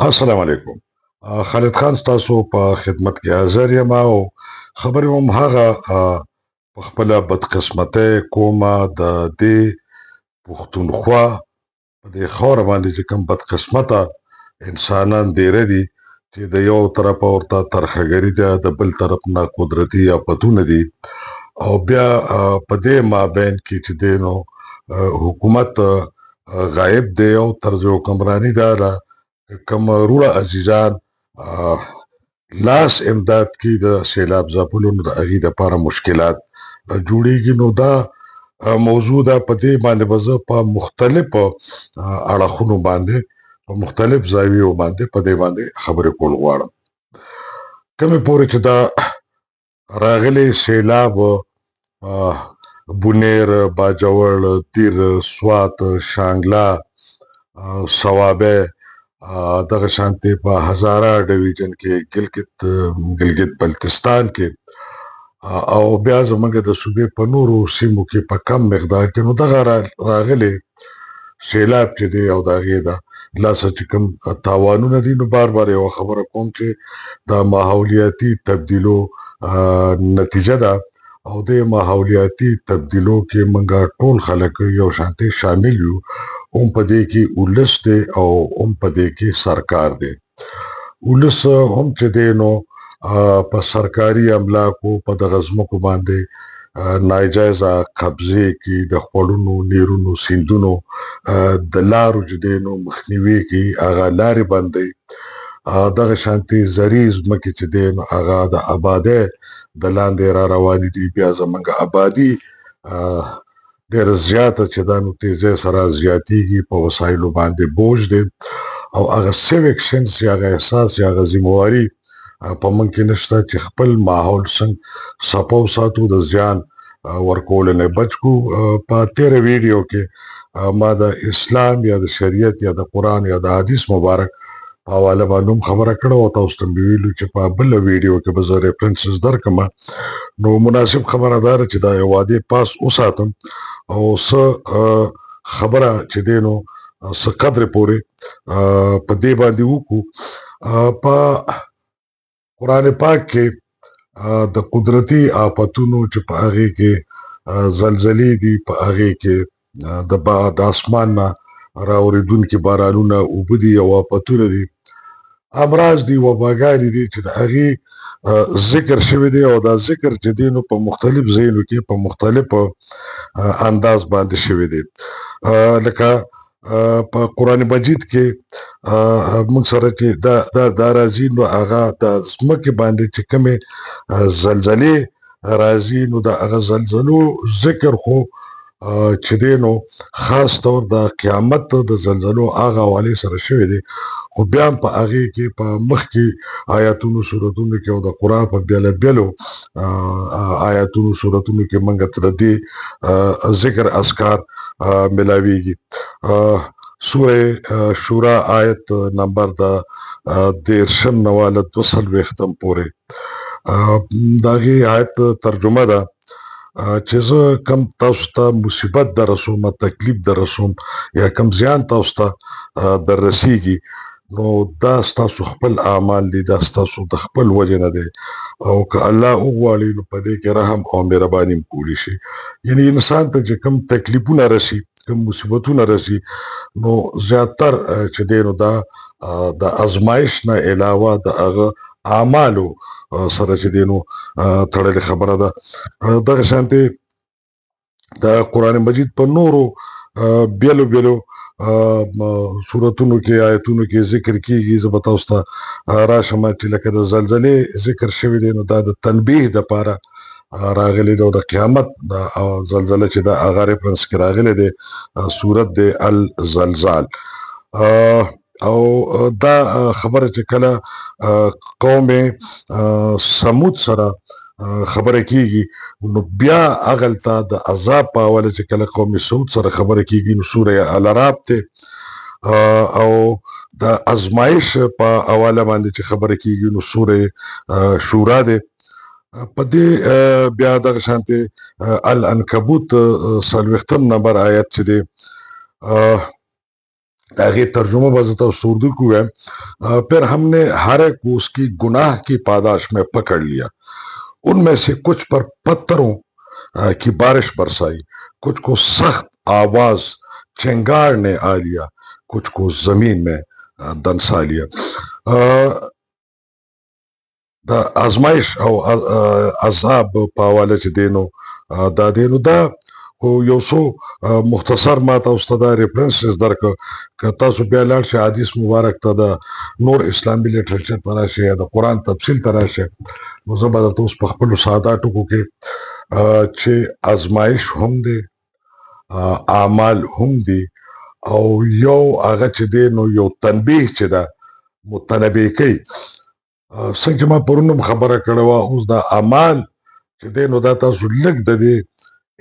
السلام علیکم. خالد خان ستاسو په خدمت کې حاضر یم او خبرې هم هغه په خپله بدقسمتۍ کومه د دې پښتونخوا په دې خاوره باندې چې کوم بدقسمته انسانان ډېره دي چې د یو طرفه ورته ترهګري ده، د بل طرف نه قدرتي آفتونه دي او بیا په دې مابین کې چې دی نو حکومت غایب دی او طرز حکمراني دا ده کوم وروڼه عزیزان لاس امداد کې د سیلاب ځپلو نو د هغې دپاره مشکلات جوړیږي. نو دا موضوع ده، په دې باندې به زه په مختلفو اړخونو باندې په مختلف زاویو باندې په دې باندې خبرې کول غواړم. کومې پورې چې دا راغلی سیلاب بونیر، باجوړ، دیر، سوات، شانګله، صوابی، دغه شانتې په هزاره ډویژن کې ګلګت بلتستان کې او بیا زموږ د صوبې په نورو سیمو کې په کم مقدار کې نو دغه راغلی سیلاب چې دی او د هغې د لاسه چې کوم تاوانونه دي نو بار بار یوه خبره کوم چې دا ماحولیاتي تبدیلو نتیجه ده او د ماحولیاتي تبدیلو کې موږ ټول خلک یو شانتې شامل یو، هم په دې کې ولس دی او هم په دې کې سرکار دی. ولس هم چې دی نو په سرکاري املاکو په دغه ځمکو باندې ناجایزه قبضې کې د خوړونو، نیرونو، سیندونو د لارو چې دی نو مخنیوي کوي، هغه لارې بندوي. دغه شانتې زرعي ځمکې چې دی نو هغه د ابادۍ د لاندې را روانې دي. بیا زموږ ابادي ډېره زیاته چې دا نو تیزۍ سره زیاتېږي، په وسایلو باندې بوج دی او هغه سیویک سینس یا هغه احساس یا هغه ذمهواري په موږ کې نشته چې خپل ماحول څنګه صفا وساتو، د زیان ورکولو نه بچ کړو. په تېره ویډیو کې ما د اسلام یا د شریعت یا د قرآن یا د حدیث مبارک په حواله باندې هم خبره کړې وه، تاسو ته مې ویلي چې په بله ویډیو کې به زه ریفرنسز درکړمه. نو مناسب خبره دا ده چې دا یو وعدې پاس وساتم او څه خبره چې دی نو څه قدرې پورې په دې باندې وکړو. په قرآن پاک کې د قدرتي آفتونو چې په هغې کې زلزلې دي، په هغې کې د اسمان نه راورېدونکي بارانونه، اوبه دي او آفتونه دي، امراض دي، وباګانې دي چې د هغې ذکر شوی دی او دا ذکر چې دی نو په مختلف ځایونو کې په مختلف انداز باندې شوی دی. لکه په قرآن مجید کې موږ سره چې دا راځي نو هغه د ځمکې باندې چې کومې زلزلې راځي نو د هغه زلزلو ذکر خو چې دی نو خاص طور د قیامت د زلزلو هغه حوالې سره شوی دی، خو بیا هم په هغې کې په مخکې آیاتونو صورتونو کې او د قرآن په بیلو آیاتونو صورتونو کې موږ ته د دې ذکر اذکار ملاویږي. سوره شورا آیت نمبر د 13 نه واله 240 پورې د هغې آیت ترجمه ده چې زه کم تاسو ته مصیبت در رسوم، تکلیف در رسوم یا کم زیان تاسو ته در رسیږي نو دا ستاسو خپل اعمال دي، دا ستاسو د خپل وجې نه دی او که الله وغواړي نو په دې کې رحم او مهرباني هم کولی شي. یعنې انسان ته چې کم تکلیفونه رسي، کم مصیبتونه رسي نو زیاتر چې دی نو دا د ازمایش نه علاوه د هغه اعمالو سره چې دی نو تړلې خبره ده. دغه شانتې د قرآن مجید په نورو بیلو صورتونو کې آیتونو کې ذکر کیږي. زه به تاسو ته راشم چې لکه د زلزلې ذکر شوی دی نو دا د تنبیه دپاره راغلی دی او د قیامت د زلزله چې دا هغه ریفرنس کې راغلی دی صورت دی الزلزال. او دا خبره چې کله قوم سمود سره خبره کیږي نو بیا هغلته د عذاب په حواله چې کله قوم سمود سره خبره کیږي نو سوره الاعراف ته او د ازمایش په حواله باندې چې خبره کیږي نو سوره شورا ده. په دې بیا دغه شانتې العنکبوت 40 نمبر آیت چې دی आगे तर्जुमा बजता उर्दू को है। फिर हमने हर एक को उसकी गुनाह की पादाश में पकड़ लिया, उनमें से कुछ पर पत्थरों की बारिश बरसाई, कुछ को सख्त आवाज चिंगार ने आ लिया, कुछ को जमीन में दनसा लिया। द आजमाइश او عذاب په حواله چې دینو دا دینو دا خو یو څو مختصر ما تاسو ته دا ریفرنسز درک که تاسو بیا لاړ شئ حدیث مبارک ته د نور اسلامي لټریچر ته راشئ یا د قرآن تفصیل ته راشئ، نو زه به درته اوس په خپلو ساده ټکو کې چې ازمایش هم دی، اعمال هم دي، او یو هغه چې دی نو یو تنبیه چې ده متنبه کوي. څنګه چې ما پرون هم خبره کړې وه، اوس دا اعمال چې دی نو دا تاسو لږ د دې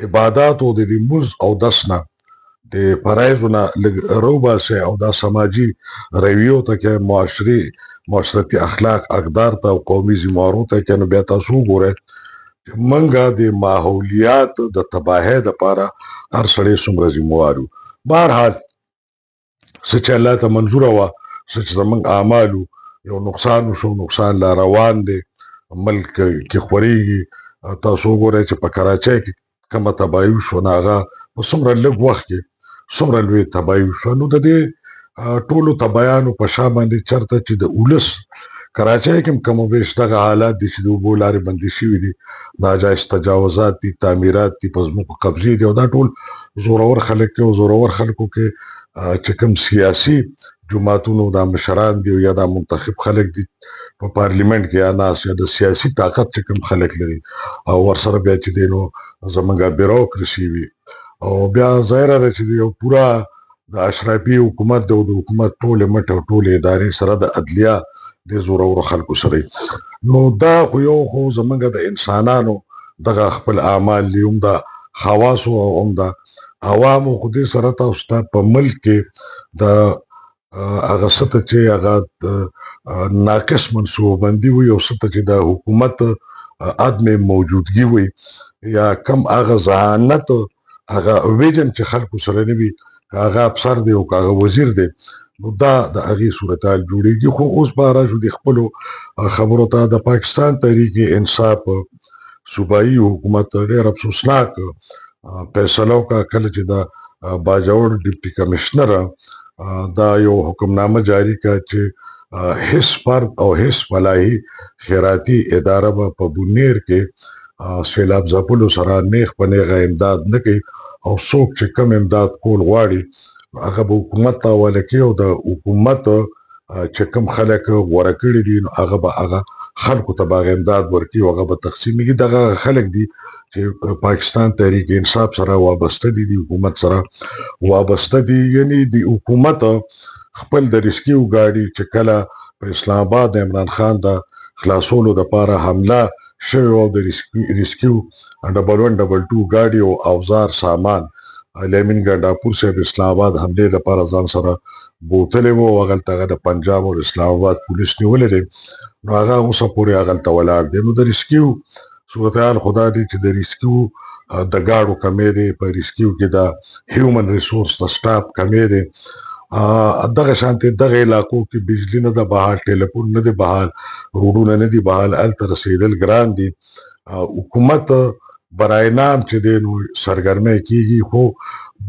عباداتو د دې مونځ اودس نه د فرایضو نه لږ راوباسئ او دا سماجي رویو ته کې معاشرتي اخلاق اقدار ته او قومي ذموارو ته کې نو بیا تاسو وګورئ چې منګه د ماحولیات د تباهۍ دپاره هر سړی څومره ذموار یو. بهرحال څه چې الله ته منظوره وه، څه چې زموږ اعمالو یو نقصان وشو، نقصان لا روان دی، ملک کې خورېږي. تاسو وګورئ چې په کراچۍ کې کومه تباهي وشوه، نو هغه په څومره لږ وخت کې څومره لوی تباهي وشوه. نو د دې ټولو تباهیانو په شا باندې چرته چې د ولس کراچۍ کې هم کم و بیش دغه حالات دي چې د اوبو لارې بندې شوي دي، ناجایز تجاوزات دي، تعمیرات دي، په ځمکو قبضې دي، او دا ټول زورور خلک کې او زورور خلکو کې چې کوم سیاسي جماعتونو دا مشران دي یا دا منتخب خلک دي په پارلیمنت کې یا ناس یا د سیاسي طاقت چې کوم خلک لري، او ورسره بیا چې دی نو زمونږ بیروکراسي وي، او بیا ظاهره ده چې یو پوره د اشرافي حکومت او د حکومت ټولې مټې او ټولې ادارې سره د عدلیه د زورورو خلکو سره. نو دا خو یو خو زمونږ د انسانانو دغه خپل اعمال دي، هم د خواصو او هم د عوامو. خو دې سره تاسو ته په ملک کې د هغه څه ته چې هغه ناقص منصوبه‌بندي وي او څه ته چې د حکومت عدم موجودګي وي یا کم هغه ذهانت هغه ویژن چې خلکو سره نه وي، هغه افسر دی او هغه وزیر دی، نو دا د هغې صورتحال جوړېږي. خو اوس به راشو د خپلو خبرو ته. د پاکستان تحریک انصاف صوبایي حکومت ډېر افسوسناک فیصله وکړه کله چې د باجوړ ډیپټي کمشنر دا یو حکمنامه جاری کړه چې هیڅ فرد او هیڅ فلاحي خیراتي اداره به په بونیر کې سیلاب ځپلو سره نیغ په نیغه امداد نه کوي، او څوک چې کم امداد کول غواړي هغه به حکومت ته حواله کوي، او د حکومت چې کم خلک غوره کړي دي نو هغه به هغه خلکو ته به هغه امداد ورکوي او هغه به تقسیمېږي. دغه خلک دي چې پاکستان تحریک انصاف سره وابسته دي، د حکومت سره وابسته دي. یعنی د حکومت خپل د ریسکیو ګاډي چې کله په اسلام آباد د عمران خان د خلاصولو دپاره حمله شوې وه، د ریسکیو 1122 ګاډي او اوزار سامان الیمین ګنډاپور صاحب اسلام آباد حملې لپاره ځان سره بوتلی وو، هغلته هغه د پنجاب او اسلام آباد پولیس نیولی دی، نو هغه اوسه پورې هغلته ولاړ دی. نو د ریسکیو صورتحال خدا دی چې د ریسکیو د ګاډو کمی دی، په ریسکیو کې د هیومن ریسورس د سټاف کمی دی. دغه شانتې دغه علاقو کې بجلی نه ده بحال، ټلیفون نه دی بحال، روډونه نه دي بحال، هلته رسېدل ګران دي. حکومت برای نام چې دی نو سرګرمۍ کېږي، خو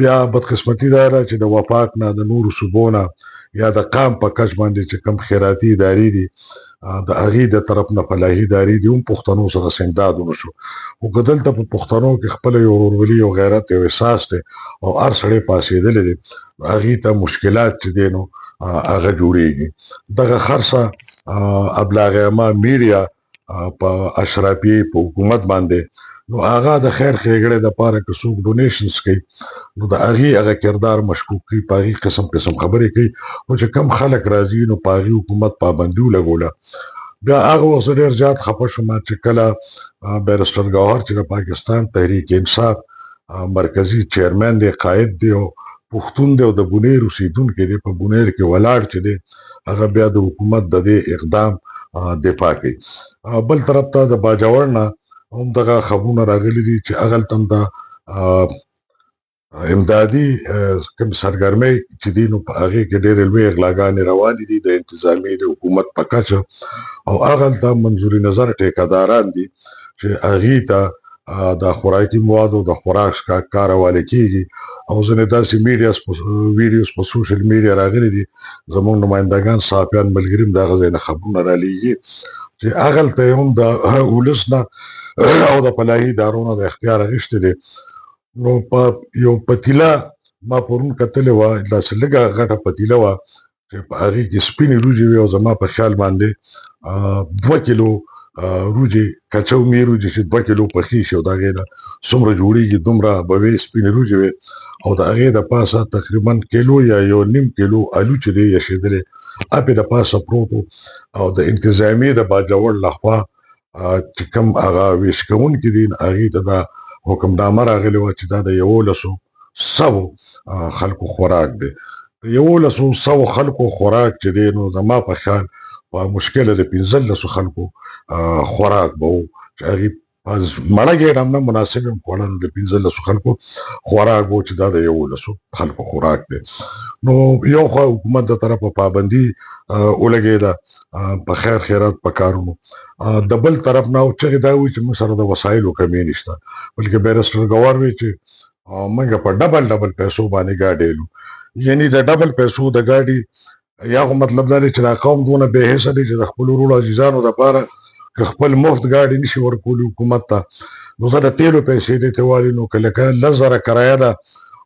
بیا بدقسمتي دا ده چې د وفاق نه د نورو صوبو نه یا د قام په کچ باندې چې کم خیراتي ادارې دي د هغې د طرف نه فلاحي ادارې دي هم پښتنو سره سمداد ونه شو. خو که دلته په پښتنو کې خپله یو ورورولي او غیرت یو احساس دی او هر سړی پاڅېدلی دی، هغې ته مشکلات چې دی نو هغه جوړېږي. دغه خرڅه ابلاغ عامه میډیا په اشرافي په حکومت باندې، نو هغه د خیر ښېګړې دپاره که څوک ډونیشنز کوي نو د هغې هغه کردار مشکوک کوي، په هغې قسم قسم خبرې کوي، خو چې کم خلک راځي نو په هغې حکومت پابندي ولګوله. بیا هغه وخت زه ډېر زیات خفه شوم چې کله بیرسټر ګوهر چې د پاکستان تحریک انصاف مرکزي چیرمین دی، قائد دی او پښتون دی او د بونیر اوسېدونکی دی، په بونیر کې ولاړ چې دی هغه بیا د حکومت د دې اقدام دفاع کوي. بل طرف ته د باجوړ نه هم دغه خبرونه راغلي دي چې هغلته هم د امدادي کوم سرګرمۍ چې دي نو په هغې کې ډېرې لویې غلاګانې روانې دي د انتظامیې د حکومت په کچه او هغلته منظوري نظر ټیکهداران دي چې هغې ته د خوراکي موادو د خوراک کار حواله کېږي او ځینې داسې ویډیوز په سوشل میډیا راغلي دي زموږ نمایندګان صحافیان ملګري هم د هغه ځای نه خبرونه رالیږي چې هغلته یې هم د ولس نه او د فلاحي ادارو نه د اختیار اخیستی دی نو په یو پتیله ما پرون کتلې وه داسې لږه غټه پتیله وه چې په هغې کې سپینې وریجې وې او زما په خیال باندې 2 کیلو وریجې کچومې وریجې چې 2 کیلو پخې شي او د هغې نه څومره جوړېږي دومره به وې سپینې وریجې وې او د هغې د پاسه تقریبا کیلو یا یو نیم کیلو الو چې دی یشېدلی اپ یې د پاسه پروت او د انتظامیې د باجوړ لخوا چې کوم هغه ویش کوونکي دي هغې ته دا حکمنامه راغلې وه چې دا د 1100 خلکو خوراک دی د 1100 خلکو خوراک چې دی نو زما په خیال په مشکله د 15 خلکو خوراک به و چې هغې مړه ګېډه هم نه مناسب هم خوړه نو د 15 خلکو خوراک به و چې دا د 1100 خلکو خوراک دی نو یو خوا حکومت د طرفه پابندي ولګېده په خیر خیرات په کارونو د بل طرف نه چغې دا وایي چې موږ سره د وسایلو کمې نشته بلکې بیرسټر ګوهر وایي چې موږ په ډبل پیسو باندې ګاډي لو یعنی د ډبل پیسو د ګاډي یا خو مطلب دا دی چې دا قوم دونه بې حسه دی چې د خپلو وروڼو عزیزانو دپاره که خپل مفت ګاډي نشي ورکولی حکومت ته نو زه د تیلو پیسې دې ته والي نو که لکه 10,000 کرایه ده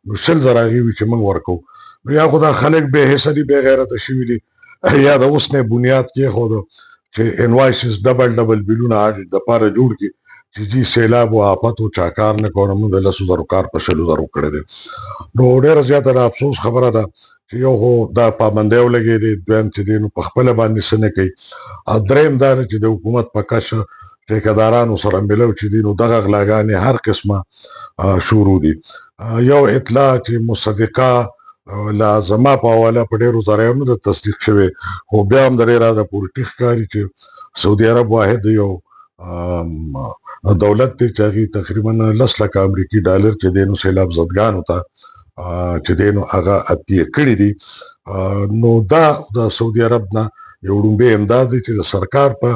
نو 100,000 هغې وي چې موږ ورکوو نو یا خو دا خلک بې حسه دي بې غیرته شوي دي یا د اوس نه بنیاد کېښوده چې انوایسز ډبل بیلونه دپاره جوړ کړي چې جی سیلاب و آفت و چا کار نه کوو موږ د 10,000 کار په 100,000 کړی دی نو ډېره زیاته د افسوس خبره ده چې یو خو دا پابندۍ ولګېدې دویم چې دی نو په خپله باندې څه نه کوي او درېیم دا ده چې د حکومت په کچه ټیکهدارانو سره ملو چې دي نو دغه غلاګانې هر قسمه شروع دي یو اطلاع چې مصدقه لا زما په حواله په ډېرو ذرایعو نه ده تصدیق شوې خو بیا هم د ډېر حده پورې ټیک ښکاري چې سعودي عرب واحد یو دولت دی چې هغې تقریبا 10 لکه امریکي ډالر چې دی نو سیلاب زدګانو ته چې دی نو هغه عطیه کړي دي نو دا د سعودي عرب نه یو ړومبی امداد دی چې د سرکار په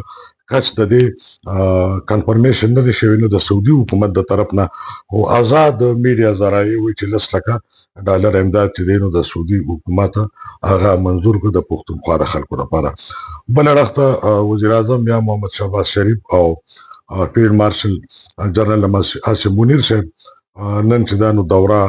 کچ د دې کنفرمیشن نه دی شوی نو د سعودي حکومت د طرف نه خو آزاد میډیا ذرایع وایي چې 10 لکه ډالر امداد چې دی نو د سعودي حکومت هغه منظور کړ د پښتونخوا د خلکو لپاره بل اړخ ته وزیر اعظم یا محمد شهباز شریف او فیلډ مارشل جنرال عاصم منیر صاحب نن چې دا نو دوره